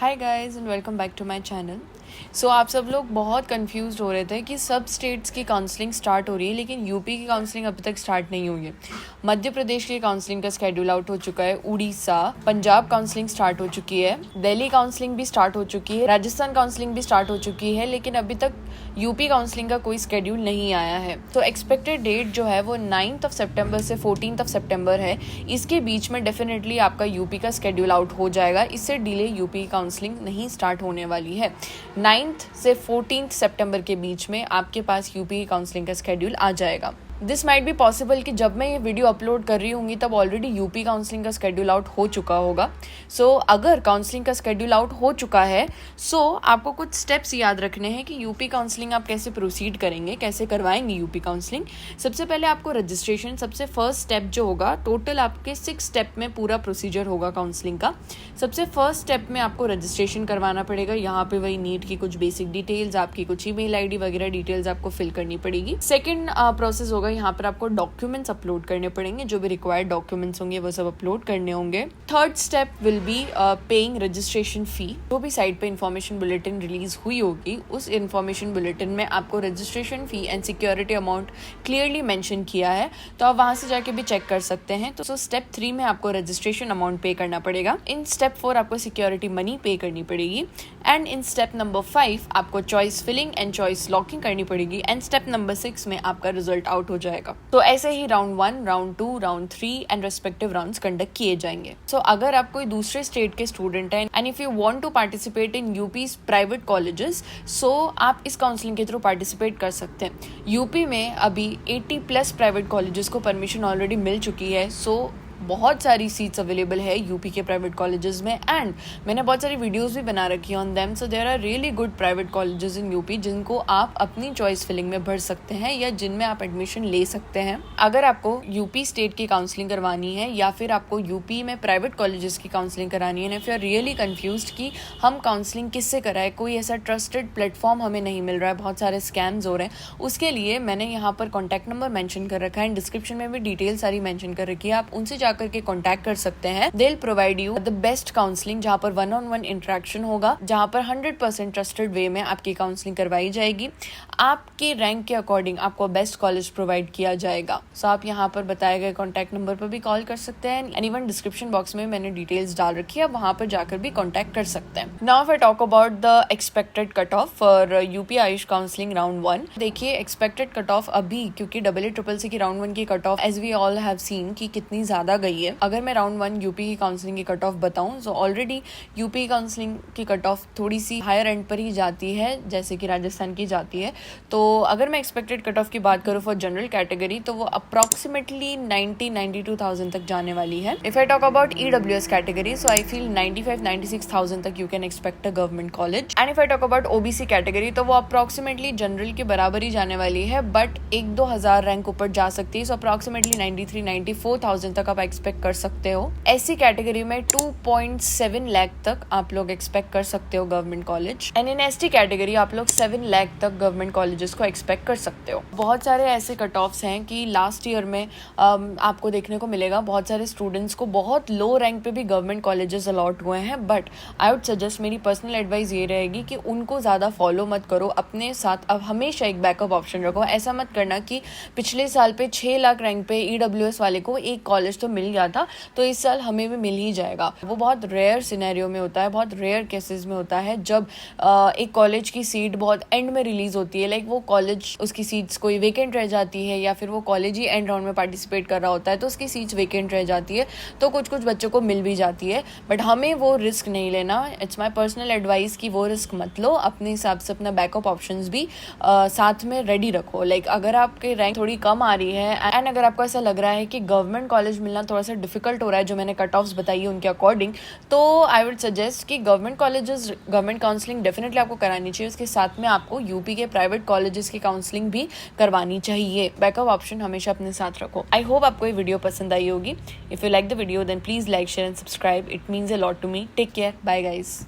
Hi guys and welcome back to my channel. So आप सब लोग बहुत कंफ्यूज हो रहे थे कि सब स्टेट्स की काउंसलिंग स्टार्ट हो रही है लेकिन यूपी की काउंसलिंग अभी तक स्टार्ट नहीं हुई है। मध्य प्रदेश की काउंसलिंग का स्केड्यूल आउट हो चुका है, उड़ीसा, पंजाब काउंसलिंग स्टार्ट हो चुकी है, दिल्ली काउंसलिंग भी स्टार्ट हो चुकी है, राजस्थान काउंसलिंग भी स्टार्ट हो चुकी है, लेकिन अभी तक यूपी काउंसलिंग का कोई स्केड्यूल नहीं आया है। तो एक्सपेक्टेड डेट जो है वो 9 सितंबर से 14 सितंबर है। इसके बीच में डेफिनेटली आपका यूपी का स्केड्यूल आउट हो जाएगा। इससे डिले यूपी काउंसलिंग नहीं स्टार्ट होने वाली है। 9 से 14 सितंबर के बीच में आपके पास यूपी काउंसलिंग का स्केड्यूल आ जाएगा। दिस माइट बी पॉसिबल कि जब मैं ये वीडियो अपलोड कर रही होंगी तब ऑलरेडी यूपी काउंसलिंग का स्केड्यूल आउट हो चुका होगा। सो अगर काउंसलिंग का स्केड्यूल आउट हो चुका है आपको कुछ स्टेप्स याद रखने हैं कि यूपी काउंसलिंग आप कैसे प्रोसीड करेंगे, कैसे करवाएंगे यूपी काउंसलिंग। सबसे पहले आपको रजिस्ट्रेशन, सबसे फर्स्ट स्टेप जो होगा, टोटल आपके 6 स्टेप में पूरा प्रोसीजर होगा काउंसलिंग का। सबसे फर्स्ट स्टेप में आपको रजिस्ट्रेशन करवाना पड़ेगा। यहाँ पे वही नीट की कुछ बेसिक डिटेल्स, आपकी कुछ ईमेल आईडी वगैरह डिटेल्स आपको फिल करनी पड़ेगी। सेकेंड प्रोसेस होगा, यहाँ पर आपको डॉक्यूमेंट्स अपलोड करने पड़ेंगे, जो भी रिक्वायर्ड डॉक्यूमेंट्स होंगे वो सब अपलोड करने होंगे। Third step will be paying registration fee. जो भी साइट पे इन्फॉर्मेशन बुलेटिन रिलीज हुई होगी उस इन्फॉर्मेशन बुलेटिन में आपको registration fee and security amount clearly mention किया है, तो आप वहां से जाके भी चेक कर सकते हैं। तो स्टेप 3 में आपको रजिस्ट्रेशन अमाउंट पे करना पड़ेगा। इन स्टेप 4 आपको सिक्योरिटी मनी पे करनी पड़ेगी एंड इन स्टेप नंबर 5 आपको choice filling and choice locking करनी पड़ेगी एंड स्टेप नंबर 6 में आपका रिजल्ट आउट हो जाएगा। तो ऐसे ही round 1, round 2, round 3 and respective rounds conduct किए जाएंगे। अगर आप कोई दूसरे स्टेट के स्टूडेंट हैं and if you want to participate in UP's private colleges, आप इस काउंसलिंग के थ्रू पार्टिसिपेट कर सकते हैं। यूपी में अभी 80+ प्राइवेट कॉलेजेस को परमिशन ऑलरेडी मिल चुकी है। बहुत सारी सीट्स अवेलेबल है यूपी के प्राइवेट कॉलेजेस में एंड मैंने बहुत सारी वीडियोस भी बना रखी है on them. So there are really good private colleges in UP जिनको आप अपनी चॉइस फिलिंग में भर सकते हैं या जिनमें आप एडमिशन ले सकते हैं। अगर आपको यूपी स्टेट की काउंसलिंग करवानी है या फिर आपको यूपी में प्राइवेट कॉलेजेस की काउंसलिंग करानी है, if you are really confused कि हम काउंसलिंग किससे कराएं, कोई ऐसा ट्रस्टेड प्लेटफॉर्म हमें नहीं मिल रहा है, बहुत सारे स्कैम्स हो रहे हैं, उसके लिए मैंने यहाँ पर कॉन्टैक्ट नंबर मेंशन कर रखा है, डिस्क्रिप्शन में भी डिटेल सारी मेंशन कर रखी है, आप उनसे करके कांटेक्ट कर सकते हैं। They will provide you the best counselling, जहां पर 1-on-1 इंटरेक्शन होगा, जहां पर 100% ट्रस्टेड वे में आपकी काउंसलिंग करवाई जाएगी। आपके रैंक के अकॉर्डिंग आपको बेस्ट कॉलेज प्रोवाइड किया जाएगा। आप यहाँ पर बताए गए कॉन्टैक्ट नंबर पर भी कॉल कर सकते हैं एंड इवन डिस्क्रिप्शन बॉक्स में मैंने डिटेल्स डाल रखी है, वहां पर जाकर भी कॉन्टैक्ट कर सकते हैं। Now if I talk about the expected cut off for UP Ayush counselling round 1। देखिए एक्सपेक्टेड कट ऑफ अभी, क्योंकि AA-CCC की राउंड 1 की cut off as we all have seen की कितनी ज्यादा गई है। अगर मैं राउंड 1 यूपी की काउंसलिंग की कट ऑफ बताऊं तो ऑलरेडी यूपी काउंसलिंग की कट ऑफ थोड़ी सी हायर एंड पर ही जाती है जैसे कि राजस्थान की जाती है। तो अगर मैं एक्सपेक्टेड कट ऑफ की बात करूं फॉर जनरल कैटेगरी तो वो अप्रोक्सीमेटली 92,000 तक जाने वाली है। If I talk about EWS category so I feel 95,000-96,000 तक you can expect a government college and if I talk about OBC category तो वो अप्रोक्सीमेटली जनरल के बराबर ही जाने वाली है, बट 1-2 हजार रैंक ऊपर जा सकती है। सो अप्रोक्सीमेटली 93,000-94,000 तक आप एक्सपेक्ट कर सकते हो। ऐसी कैटेगरी में 2.7 लाख तक आप लोग एक्सपेक्ट कर सकते हो government college and in ST category आप लोग 7 लाख तक गवर्नमेंट कॉलेजेस को एक्सपेक्ट कर सकते हो। बहुत सारे ऐसे कट ऑफ्स हैं कि लास्ट ईयर में आपको देखने को मिलेगा बहुत सारे स्टूडेंट्स को बहुत लो रैंक पे भी गवर्नमेंट कॉलेजेस अलॉट हुए हैं, बट आई वुड सजेस्ट, मेरी पर्सनल एडवाइस ये रहेगी कि उनको ज़्यादा फॉलो मत करो, अपने साथ अब हमेशा एक बैकअप ऑप्शन रखो। ऐसा मत करना कि पिछले साल पे 6 लाख रैंक पे EWS वाले को एक कॉलेज तो मिल गया था तो इस साल हमें भी मिल ही जाएगा। वो बहुत रेयर सिनेरियो में होता है, बहुत रेयर केसेस में होता है जब एक कॉलेज की सीट बहुत एंड में रिलीज होती है, लाइक वो कॉलेज, उसकी सीट्स कोई वेकेंट रह जाती है या फिर वो कॉलेज ही एंड राउंड में पार्टिसिपेट कर रहा होता है तो उसकी सीट्स वेकेंट रह जाती है, तो कुछ बच्चों को मिल भी जाती है। बट हमें वो रिस्क नहीं लेना। इट्स माई पर्सनल एडवाइस कि वो रिस्क मत लो, अपने हिसाब से अपना बैकअप ऑप्शंस भी साथ में रेडी रखो। लाइक अगर आपके रैंक थोड़ी कम आ रही है एंड अगर आपको ऐसा लग रहा है कि गवर्नमेंट कॉलेज मिलना थोड़ा सा डिफिकल्ट हो रहा है जो मैंने कट ऑफ्स बताई है उनके अकॉर्डिंग, तो आई वुड सजेस्ट कि government colleges, government counselling definitely आपको करानी चाहिए। उसके साथ में आपको यूपी के प्राइवेट कॉलेजेस की काउंसलिंग भी करवानी चाहिए। बैकअप ऑप्शन हमेशा अपने साथ रखो। आई होप आपको ये वीडियो पसंद आई होगी। If you like the video then please like, share and subscribe. It means a lot to me. Take care, bye guys.